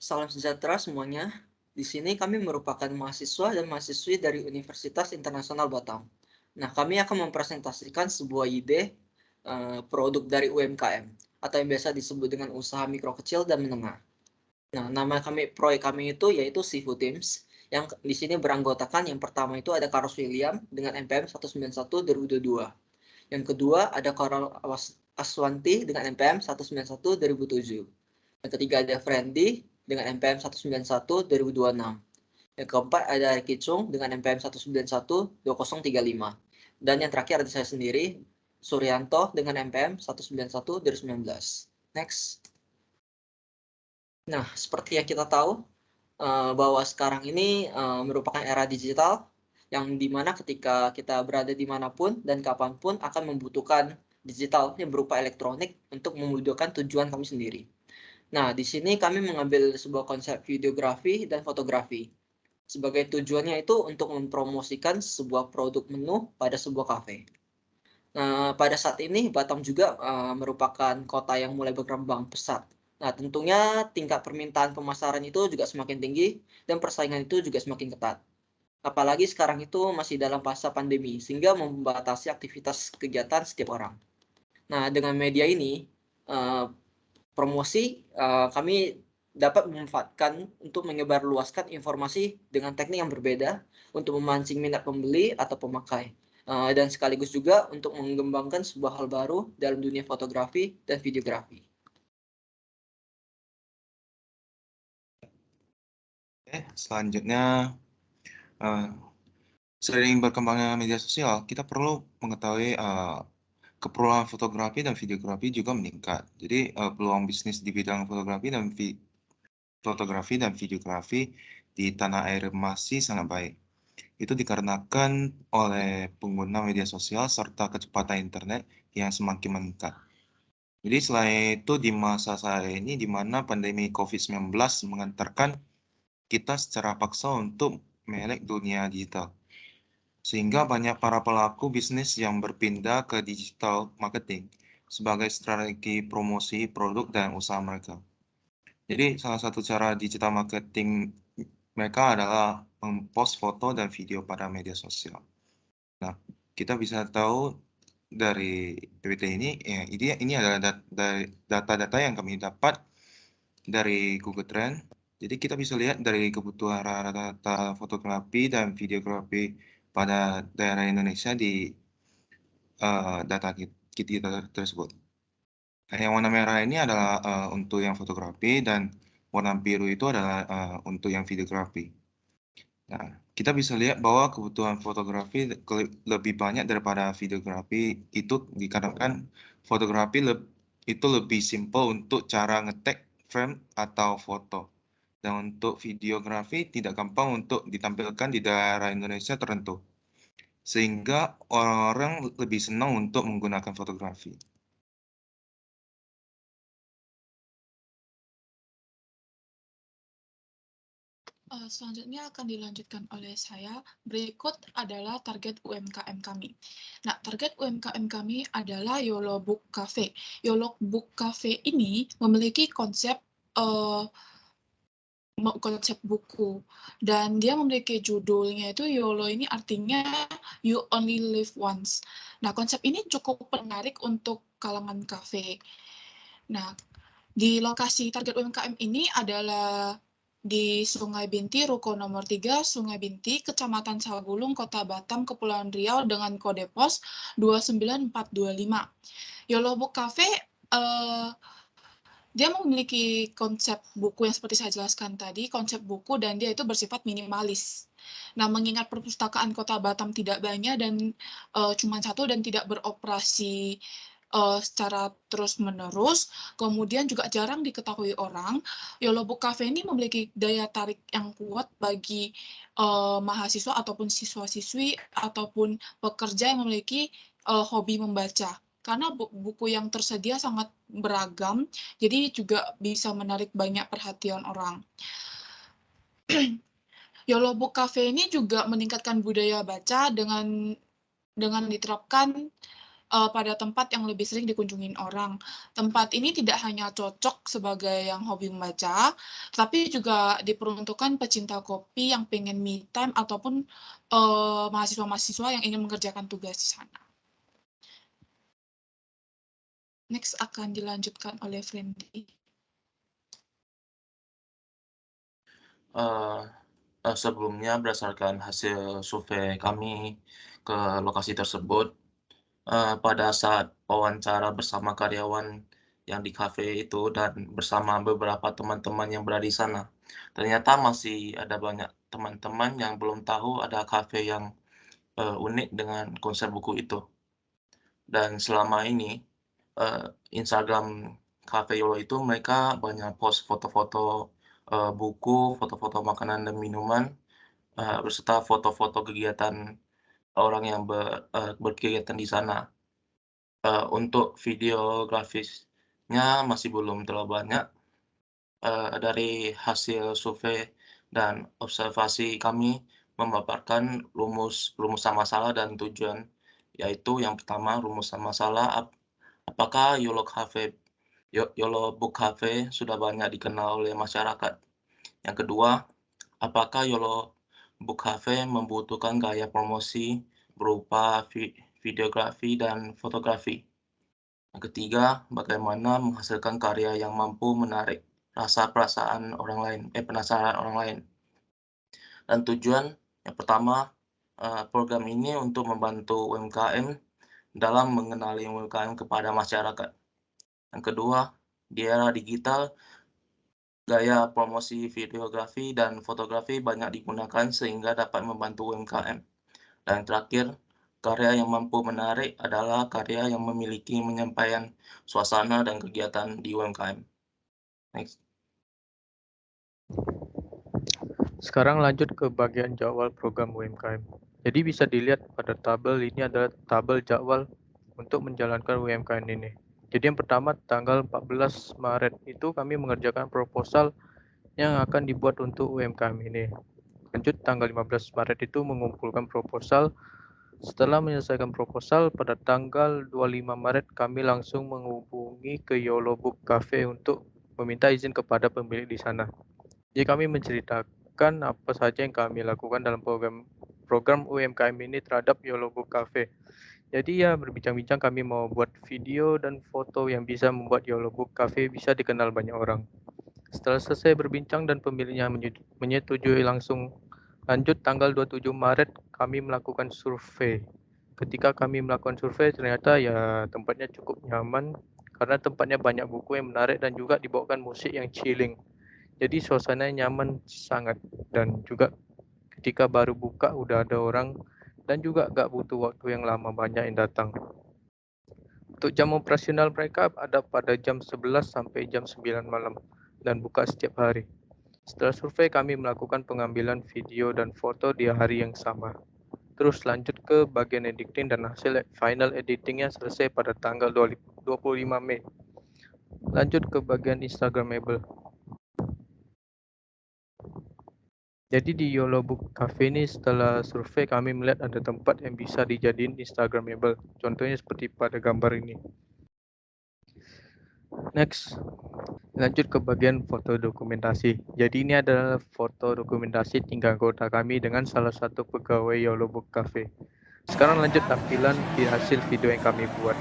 Salam sejahtera semuanya. Di sini kami merupakan mahasiswa dan mahasiswi dari Universitas Internasional Batam. Nah, kami akan mempresentasikan sebuah ide produk dari UMKM atau yang biasa disebut dengan usaha mikro kecil dan menengah. Nah, nama proyek kami itu yaitu Seafood Teams yang di sini beranggotakan yang pertama itu ada Carlos William dengan NPM 191 2022. Yang kedua ada Coral Aswanti dengan NPM 191 2007. Yang ketiga ada Friendly dengan NPM 191 2026. Yang keempat ada Ricky Chung dengan NPM 191 2035. Dan yang terakhir ada saya sendiri, Suryanto dengan NPM 191 2019. Next. Nah, seperti yang kita tahu, bahwa sekarang ini merupakan era digital yang dimana ketika kita berada dimanapun dan kapanpun akan membutuhkan digital yang berupa elektronik untuk memudahkan tujuan kami sendiri. Nah, di sini kami mengambil sebuah konsep videografi dan fotografi. Sebagai tujuannya itu untuk mempromosikan sebuah produk menu pada sebuah kafe. Nah, pada saat ini Batam juga merupakan kota yang mulai berkembang pesat. Nah, tentunya tingkat permintaan pemasaran itu juga semakin tinggi dan persaingan itu juga semakin ketat. Apalagi sekarang itu masih dalam masa pandemi, sehingga membatasi aktivitas kegiatan setiap orang. Nah, dengan media ini, promosi kami dapat memanfaatkan untuk menyebarluaskan informasi dengan teknik yang berbeda untuk memancing minat pembeli atau pemakai. Dan sekaligus juga untuk mengembangkan sebuah hal baru dalam dunia fotografi dan videografi. Selanjutnya, seiring berkembangnya media sosial, kita perlu mengetahui keperluan fotografi dan videografi juga meningkat. Jadi, peluang bisnis di bidang fotografi dan videografi di tanah air masih sangat baik. Itu dikarenakan oleh pengguna media sosial serta kecepatan internet yang semakin meningkat. Jadi selain itu di masa saya ini di mana pandemi COVID-19 mengantarkan kita secara paksa untuk melek dunia digital. Sehingga banyak para pelaku bisnis yang berpindah ke digital marketing sebagai strategi promosi produk dan usaha mereka. Jadi salah satu cara digital marketing mereka adalah mempost foto dan video pada media sosial. Nah, kita bisa tahu dari PPT ini, ya, ini adalah data-data yang kami dapat dari Google Trend. Jadi kita bisa lihat dari kebutuhan rata-rata fotografi dan videografi pada daerah Indonesia di data kita tersebut. Nah, yang warna merah ini adalah untuk yang fotografi dan warna biru itu adalah untuk yang videografi. Nah, kita bisa lihat bahwa kebutuhan fotografi lebih banyak daripada videografi itu dikarenakan fotografi itu lebih simple untuk cara ngetek frame atau foto. Dan untuk videografi tidak gampang untuk ditampilkan di daerah Indonesia tertentu. Sehingga orang lebih senang untuk menggunakan fotografi. Selanjutnya akan dilanjutkan oleh saya. Berikut adalah target UMKM kami. Nah, target UMKM kami adalah YOLO Book Cafe. YOLO Book Cafe ini memiliki konsep buku dan dia memiliki judulnya itu YOLO ini artinya You Only Live Once. Nah, konsep ini cukup menarik untuk kalangan kafe. Nah, di lokasi target UMKM ini adalah di Sungai Binti, Ruko nomor 3, Sungai Binti, Kecamatan Sagulung, Kota Batam, Kepulauan Riau dengan kode pos 29425. YOLO Book Cafe dia memiliki konsep buku yang seperti saya jelaskan tadi, konsep buku dan dia itu bersifat minimalis. Nah, mengingat perpustakaan Kota Batam tidak banyak dan cuma satu dan tidak beroperasi secara terus-menerus, kemudian juga jarang diketahui orang, YOLO Book Cafe ini memiliki daya tarik yang kuat bagi mahasiswa ataupun siswa-siswi ataupun pekerja yang memiliki hobi membaca. Karena buku yang tersedia sangat beragam, jadi juga bisa menarik banyak perhatian orang. YOLO Book Cafe ini juga meningkatkan budaya baca dengan diterapkan pada tempat yang lebih sering dikunjungin orang. Tempat ini tidak hanya cocok sebagai yang hobi membaca, tapi juga diperuntukkan pecinta kopi yang pengen me time ataupun mahasiswa-mahasiswa yang ingin mengerjakan tugas di sana. Next akan dilanjutkan oleh Friendly. Sebelumnya berdasarkan hasil survei kami ke lokasi tersebut, pada saat wawancara bersama karyawan yang di kafe itu dan bersama beberapa teman-teman yang berada di sana, ternyata masih ada banyak teman-teman yang belum tahu ada kafe yang unik dengan konsep buku itu. Dan selama ini Instagram Cafe Yolo itu mereka banyak post foto-foto buku, foto-foto makanan dan minuman, beserta foto-foto kegiatan orang yang berkegiatan di sana. Untuk videografisnya masih belum terlalu banyak. Dari hasil survei dan observasi kami memaparkan rumusan masalah dan tujuan, yaitu yang pertama rumusan masalah, apakah Yolo Book Cafe sudah banyak dikenal oleh masyarakat? Yang kedua, apakah Yolo Book Cafe membutuhkan gaya promosi berupa videografi dan fotografi? Yang ketiga, bagaimana menghasilkan karya yang mampu menarik penasaran orang lain. Dan tujuan yang pertama, program ini untuk membantu UMKM dalam mengenali UMKM kepada masyarakat. Yang kedua, di era digital, gaya promosi videografi dan fotografi banyak digunakan sehingga dapat membantu UMKM. Dan terakhir, karya yang mampu menarik adalah karya yang memiliki menyampaikan suasana dan kegiatan di UMKM. Next. Sekarang lanjut ke bagian jadwal program UMKM. Jadi bisa dilihat pada tabel ini adalah tabel jadwal untuk menjalankan UMKM ini. Jadi yang pertama tanggal 14 Maret itu kami mengerjakan proposal yang akan dibuat untuk UMKM ini. Lanjut tanggal 15 Maret itu mengumpulkan proposal. Setelah menyelesaikan proposal pada tanggal 25 Maret kami langsung menghubungi ke Yolo Book Cafe untuk meminta izin kepada pemilik di sana. Jadi kami menceritakan apa saja yang kami lakukan dalam program UMKM ini terhadap Yolo Book Cafe. Jadi ya berbincang-bincang kami mau buat video dan foto yang bisa membuat Yolo Book Cafe bisa dikenal banyak orang. Setelah selesai berbincang dan pemiliknya menyetujui langsung, lanjut tanggal 27 Maret kami melakukan survei. Ketika kami melakukan survei ternyata ya tempatnya cukup nyaman karena tempatnya banyak buku yang menarik dan juga dibawakan musik yang chilling. Jadi suasananya nyaman sangat dan juga ketika baru buka udah ada orang dan juga gak butuh waktu yang lama banyak yang datang. Untuk jam operasional mereka ada pada jam 11 sampai jam 9 malam dan buka setiap hari. Setelah survei kami melakukan pengambilan video dan foto di hari yang sama. Terus lanjut ke bagian editing dan hasil final editingnya selesai pada tanggal 25 Mei. Lanjut ke bagian Instagramable. Jadi di Yolo Book Cafe ini setelah survei kami melihat ada tempat yang bisa dijadiin Instagramable. Contohnya seperti pada gambar ini. Next, lanjut ke bagian foto dokumentasi. Jadi ini adalah foto dokumentasi tingkah anggota kami dengan salah satu pegawai Yolo Book Cafe. Sekarang lanjut tampilan di hasil video yang kami buat.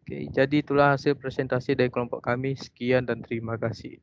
Oke, jadi itulah hasil presentasi dari kelompok kami. Sekian dan terima kasih.